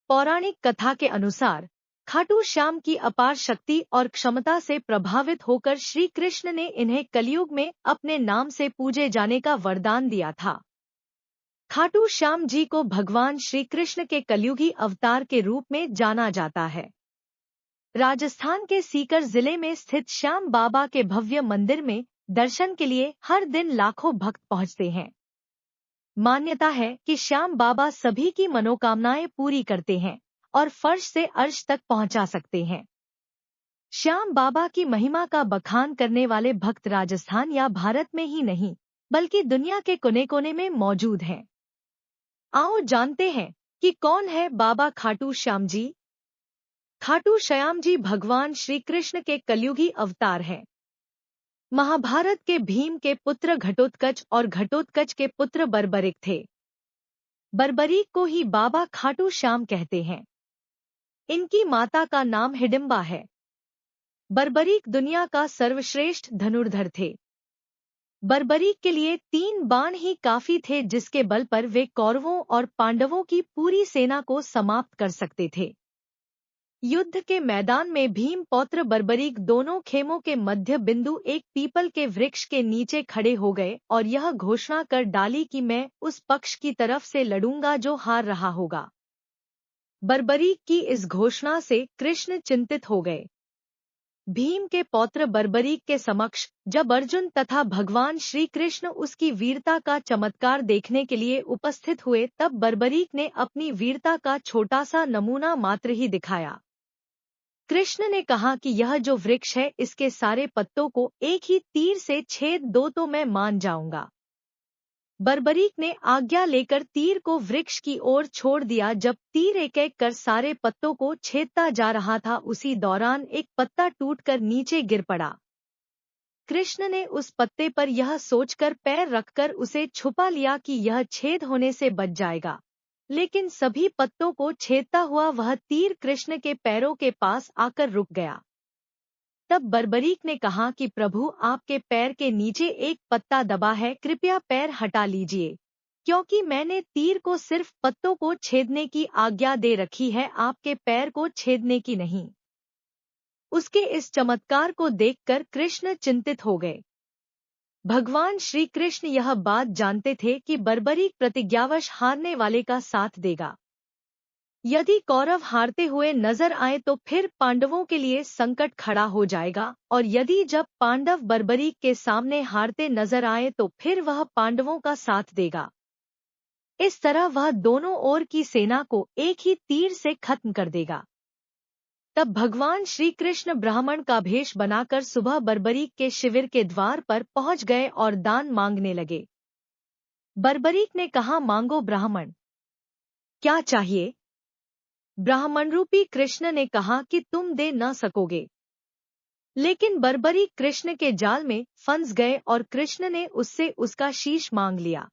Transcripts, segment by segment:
पौराणिक कथा के अनुसार खाटू श्याम की अपार शक्ति और क्षमता से प्रभावित होकर श्री कृष्ण ने इन्हें कलयुग में अपने नाम से पूजे जाने का वरदान दिया था। खाटू श्याम जी को भगवान श्री कृष्ण के कलयुगी अवतार के रूप में जाना जाता है। राजस्थान के सीकर जिले में स्थित श्याम बाबा के भव्य मंदिर में दर्शन के लिए हर दिन लाखों भक्त पहुंचते हैं। मान्यता है कि श्याम बाबा सभी की मनोकामनाएं पूरी करते हैं और फर्श से अर्श तक पहुंचा सकते हैं। श्याम बाबा की महिमा का बखान करने वाले भक्त राजस्थान या भारत में ही नहीं बल्कि दुनिया के कोने कोने में मौजूद हैं। आओ जानते हैं कि कौन है बाबा खाटू श्याम जी। खाटू श्याम जी भगवान श्री कृष्ण के कलयुगी अवतार हैं। महाभारत के भीम के पुत्र घटोत्कच और घटोत्कच के पुत्र बर्बरिक थे। बर्बरीक को ही बाबा खाटू श्याम कहते हैं। इनकी माता का नाम हिडिंबा है। बर्बरीक दुनिया का सर्वश्रेष्ठ धनुर्धर थे। बर्बरीक के लिए 3 बाण ही काफी थे जिसके बल पर वे कौरवों और पांडवों की पूरी सेना को समाप्त कर सकते थे। युद्ध के मैदान में भीम पौत्र बर्बरीक दोनों खेमों के मध्य बिंदु एक पीपल के वृक्ष के नीचे खड़े हो गए और यह घोषणा कर डाली कि मैं उस पक्ष की तरफ से लड़ूंगा जो हार रहा होगा। बर्बरीक की इस घोषणा से कृष्ण चिंतित हो गए। भीम के पौत्र बर्बरीक के समक्ष जब अर्जुन तथा भगवान श्री कृष्ण उसकी वीरता का चमत्कार देखने के लिए उपस्थित हुए तब बर्बरीक ने अपनी वीरता का छोटा सा नमूना मात्र ही दिखाया। कृष्ण ने कहा कि यह जो वृक्ष है इसके सारे पत्तों को एक ही तीर से छेद दो तो मैं मान जाऊंगा। बर्बरीक ने आज्ञा लेकर तीर को वृक्ष की ओर छोड़ दिया। जब तीर एक एक कर सारे पत्तों को छेदता जा रहा था उसी दौरान एक पत्ता टूटकर नीचे गिर पड़ा। कृष्ण ने उस पत्ते पर यह सोचकर पैर रखकर उसे छुपा लिया कि यह छेद होने से बच जाएगा, लेकिन सभी पत्तों को छेदता हुआ वह तीर कृष्ण के पैरों के पास आकर रुक गया। तब बर्बरीक ने कहा कि प्रभु आपके पैर के नीचे एक पत्ता दबा है, कृपया पैर हटा लीजिए, क्योंकि मैंने तीर को सिर्फ पत्तों को छेदने की आज्ञा दे रखी है, आपके पैर को छेदने की नहीं। उसके इस चमत्कार को देखकर कृष्ण चिंतित हो गए। भगवान श्री कृष्ण यह बात जानते थे कि बर्बरीक प्रतिज्ञावश हारने वाले का साथ देगा। यदि कौरव हारते हुए नजर आए तो फिर पांडवों के लिए संकट खड़ा हो जाएगा, और यदि जब पांडव बर्बरीक के सामने हारते नजर आए तो फिर वह पांडवों का साथ देगा। इस तरह वह दोनों ओर की सेना को एक ही तीर से खत्म कर देगा। तब भगवान श्री कृष्ण ब्राह्मण का भेष बनाकर सुबह बर्बरीक के शिविर के द्वार पर पहुंच गए और दान मांगने लगे। बर्बरीक ने कहा, मांगो ब्राह्मण, क्या चाहिए? ब्राह्मण रूपी कृष्ण ने कहा कि तुम दे न सकोगे। लेकिन बर्बरीक कृष्ण के जाल में फंस गए और कृष्ण ने उससे उसका शीश मांग लिया।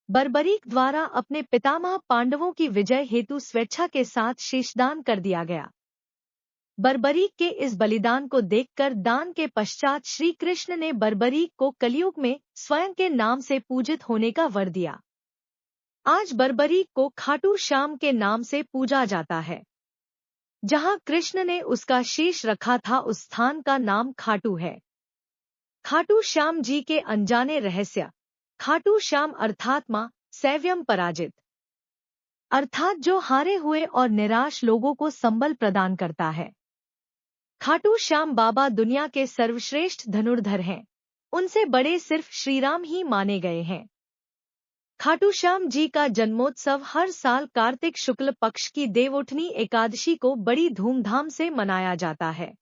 बर्बरीक द्वारा अपने पितामह पांडवों की विजय हेतु स्वेच्छा के साथ शीशदान कर दिया गया। बर्बरीक के इस बलिदान को देखकर दान के पश्चात श्री कृष्ण ने बर्बरीक को कलयुग में स्वयं के नाम से पूजित होने का वर दिया। आज बर्बरीक को खाटू श्याम के नाम से पूजा जाता है। जहां कृष्ण ने उसका शीश रखा था उस स्थान का नाम खाटू है। खाटू श्याम जी के अनजाने रहस्य। खाटू श्याम अर्थात मां सैव्यम पराजित, अर्थात जो हारे हुए और निराश लोगों को संबल प्रदान करता है। खाटू श्याम बाबा दुनिया के सर्वश्रेष्ठ धनुर्धर हैं। उनसे बड़े सिर्फ श्रीराम ही माने गए हैं। खाटू श्याम जी का जन्मोत्सव हर साल कार्तिक शुक्ल पक्ष की देवउठनी एकादशी को बड़ी धूमधाम से मनाया जाता है।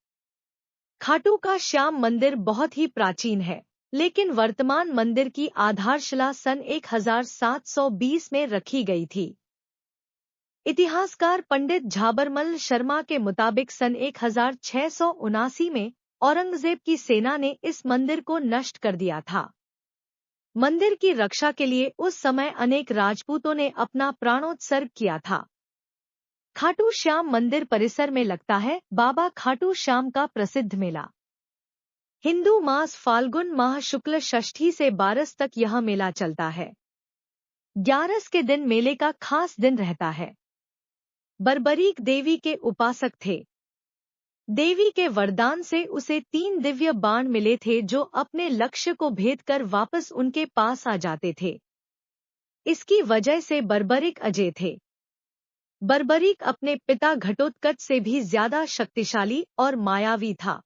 खाटू का श्याम मंदिर बहुत ही प्राचीन है, लेकिन वर्तमान मंदिर की आधारशिला सन 1720 में रखी गई थी। इतिहासकार पंडित झाबरमल शर्मा के मुताबिक सन 1679 में औरंगजेब की सेना ने इस मंदिर को नष्ट कर दिया था। मंदिर की रक्षा के लिए उस समय अनेक राजपूतों ने अपना प्राणोत्सर्ग किया था। खाटू श्याम मंदिर परिसर में लगता है बाबा खाटू श्याम का प्रसिद्ध मेला। हिंदू मास फाल्गुन माह शुक्ल षष्ठी से 12 तक यह मेला चलता है। 11 के दिन मेले का खास दिन रहता है। बर्बरीक देवी के उपासक थे। देवी के वरदान से उसे 3 दिव्य बाण मिले थे जो अपने लक्ष्य को भेद कर वापस उनके पास आ जाते थे। इसकी वजह से बर्बरीक अजय थे। बर्बरीक अपने पिता घटोत्कच से भी ज्यादा शक्तिशाली और मायावी था।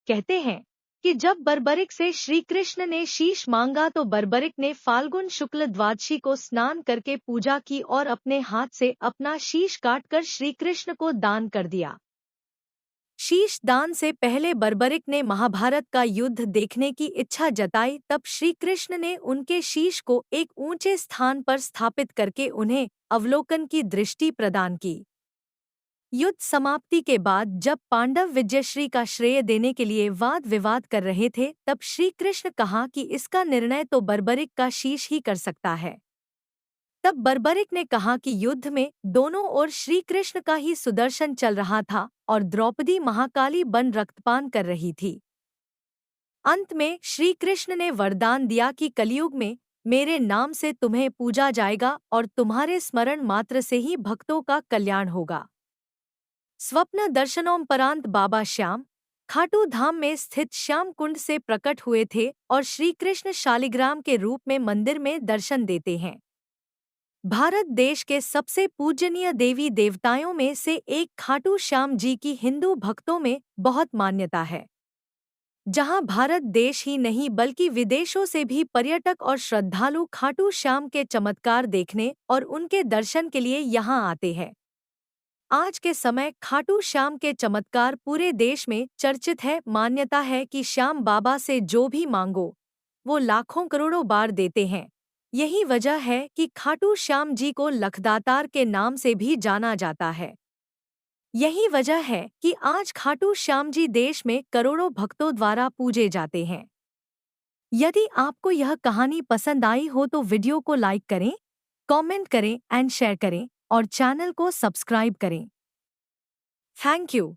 कहते हैं कि जब बर्बरिक से श्री कृष्ण ने शीश मांगा तो बर्बरिक ने फाल्गुन शुक्ल द्वादशी को स्नान करके पूजा की और अपने हाथ से अपना शीश काटकर श्री कृष्ण को दान कर दिया। शीश दान से पहले बर्बरिक ने महाभारत का युद्ध देखने की इच्छा जताई, तब श्री कृष्ण ने उनके शीश को एक ऊंचे स्थान पर स्थापित करके उन्हें अवलोकन की दृष्टि प्रदान की। युद्ध समाप्ति के बाद जब पांडव विजयश्री का श्रेय देने के लिए वाद विवाद कर रहे थे, तब श्री कृष्ण कहा कि इसका निर्णय तो बर्बरिक का शीश ही कर सकता है। तब बर्बरिक ने कहा कि युद्ध में दोनों ओर श्री कृष्ण का ही सुदर्शन चल रहा था और द्रौपदी महाकाली बन रक्तपान कर रही थी। अंत में श्री कृष्ण ने वरदान दिया कि कलयुग में मेरे नाम से तुम्हें पूजा जाएगा और तुम्हारे स्मरण मात्र से ही भक्तों का कल्याण होगा। स्वप्न दर्शनोपरांत बाबा श्याम खाटू धाम में स्थित श्याम कुंड से प्रकट हुए थे और श्री कृष्ण शालिग्राम के रूप में मंदिर में दर्शन देते हैं। भारत देश के सबसे पूजनीय देवी देवताओं में से एक खाटू श्याम जी की हिंदू भक्तों में बहुत मान्यता है। जहां भारत देश ही नहीं बल्कि विदेशों से भी पर्यटक और श्रद्धालु खाटू श्याम के चमत्कार देखने और उनके दर्शन के लिए यहां आते हैं। आज के समय खाटू श्याम के चमत्कार पूरे देश में चर्चित है। मान्यता है कि श्याम बाबा से जो भी मांगो वो लाखों करोड़ों बार देते हैं। यही वजह है कि खाटू श्याम जी को लखदातार के नाम से भी जाना जाता है। यही वजह है कि आज खाटू श्याम जी देश में करोड़ों भक्तों द्वारा पूजे जाते हैं। यदि आपको यह कहानी पसंद आई हो तो वीडियो को लाइक करें, कमेंट करें एंड शेयर करें और चैनल को सब्सक्राइब करें। Thank you.